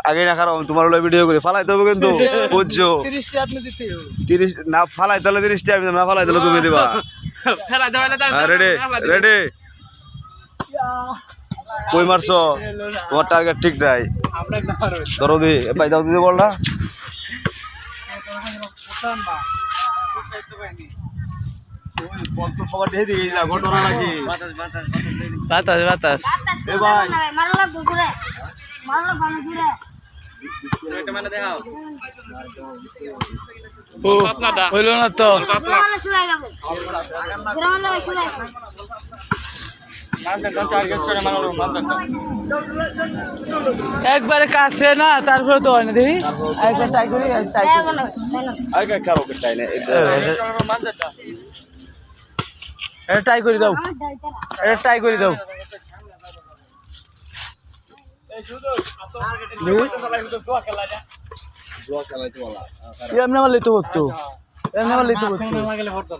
আগে না খারাপ তোমার হলো ভিডিও করে ফালাই দেবো কিন্তু বুঝছো 30 না ফালাই তাহলে 30টা আমি না ফালাই তাহলে তুমি দিবা রেডি রেডি কই মারছো তোমার টার্গেট ঠিক নাই ধরো দি ভাই দাও দিদি বলটা বাতাস বাতাস হইল না তো একবারে কাটছে না তারপরে তো হয় না দেখি একটা ট্রাই করি এটা ট্রাই করে দাও এটা ট্রাই করে দাও এমনি আমার লিতে হতো এমনি আমার লিতে হতো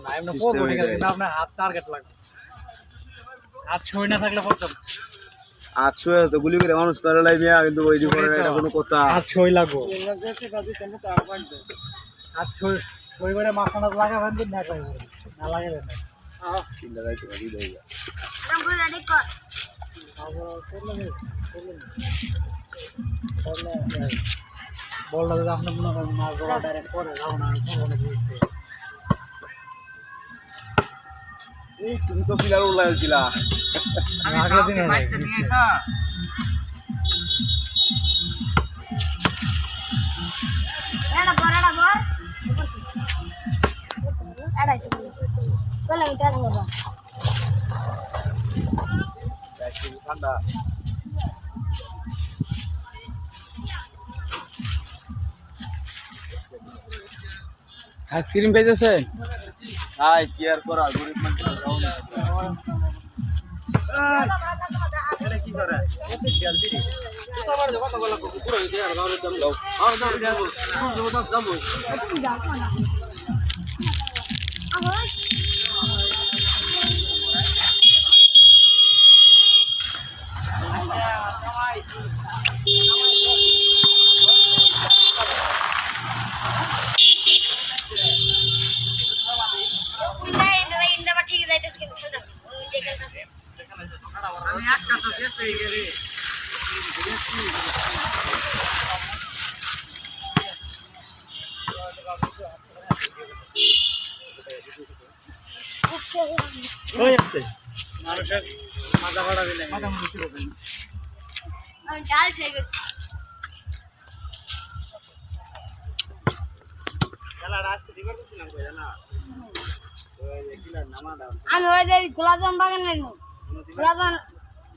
আচ্ছা তো গুলি করে মানুষ করে লাইমিয়া কিন্তু ওই যে করে এটা কোনো কথা ছয় লাগবো আর ছয় করে মাখানা লাগাবেন না না লাগাবেন না চিন্তা রাখতে পারি দেইয়া বলটা যদি আপনার মনে করেন মাছ ধরা ডাইরেক্ট করে যাও না এই তুমি তো পিলার উল্লাইছিলা আগের দিন ঠান্ডা আইসক্রিম পেয়েছে হাই কেয়ার করা গরিব মানুষ এটা কি করে এত জলদি তোমার যখন বলা পুরো হইতে আর গাওরে দাম দাও আর দাও যাবো আমি একটা তো শেষ হয়ে গেলে মানুষের মাথা ভাড়া দিলে মাথা মুক্তি হবে না আমি ডাল ছেড়ে গেছি খেলা রাস্তা দিবার করছিলাম কই না ওই কিলা নামা দাও আমি ওই যে গোলাপজাম বাগানে নেই গোলাপজাম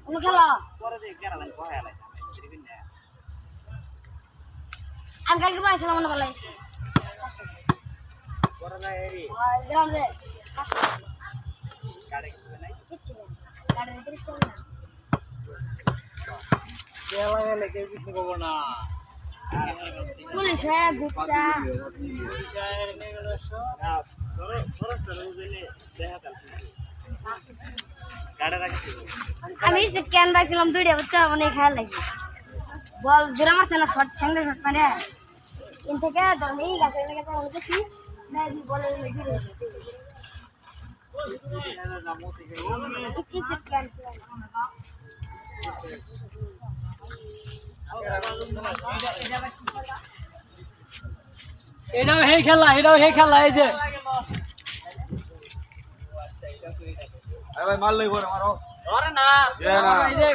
কোন খেলা পরে দেখ কেন লাইন কয় আলাই দিবিন না আমি কালকে পাইছিলাম মনে ভালো লাগছে পরে না এই গ্রাম রে গাড়ি কিছু নাই কিছু না গাড়ি রিপেয়ার করব না কেলা গেলে কেউ কিছু করব না পুলিশ है गुप्ता पुलिश है ने গেল সব ধরে ফরেস্টার রুজেলে দেখা কাল গাড়ি রাখছি আমি যে ক্যান রাখলাম দুইটা বাচ্চা মানে খেলা লাগি বল জোরে মারছে না শট সঙ্গে শট মারে ইন থেকে ধরনি গাছে লেগে তো হচ্ছে কি না দি বলে লেগে রয়েছে কি চিট ক্যান এটাও হে খেলা এই যে আরে ভাই মাল লই পরে মারো ধরে না এই যে